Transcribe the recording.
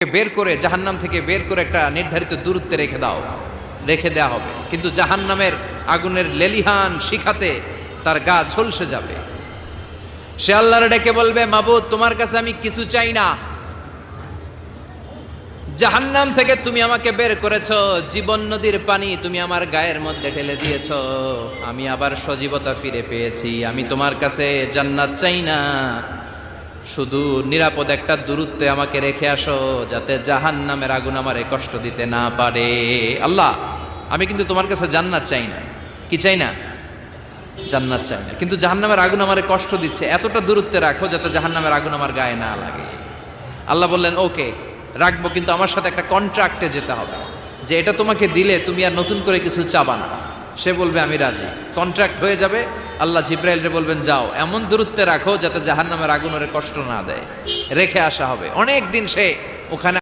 বের করে জাহান্নাম থেকে বের করে একটা নির্ধারিত দূরত্বে রেখে দেওয়া হবে, কিন্তু জাহান্নামের আগুনের লেলিহান শিখাতে তার গা ঝলসে যাবে। সে আল্লাহর ডেকে বলবে, মাবুদ তোমার কাছে আমি কিছু চাই না, জাহান্নাম থেকে তুমি আমাকে বের করেছো, জীবন নদীর পানি তুমি আমার গায়ের মধ্যে ঢেলে দিয়েছো, আমি আবার সজীবতা ফিরে পেয়েছি। আমি তোমার কাছে জান্নাত চাই না, শুধু নিরাপদ একটা দূরত্বে আমাকে রেখে আসো, যাতে জাহান্নামের আগুন আমারে কষ্ট দিতে না পারে। আল্লাহ, আমি কিন্তু তোমার কাছে জান্নাত চাই না। কি চাই না? জান্নাত চাই না, কিন্তু জাহান্নামের আগুন আমারে কষ্ট দিচ্ছে, এতটা দূরত্বে রাখো যাতে জাহান্নামের আগুন আমার গায়ে না লাগে। আল্লাহ বললেন, ওকে রাখবো, কিন্তু আমার সাথে একটা কন্ট্রাক্টে যেতে হবে, যে এটা তোমাকে দিলে তুমি আর নতুন করে কিছু চাবা না। সে বলবে আমি রাজি, কন্ট্রাক্ট হয়ে যাবে। আল্লাহ জিব্রাইলকে বলবেন, যাও এমন দূরত্বে রাখো যাতে জাহান্নামের আগুন ওরে কষ্ট না দেয়। রেখে আসা হবে, অনেক দিন সে ওখানে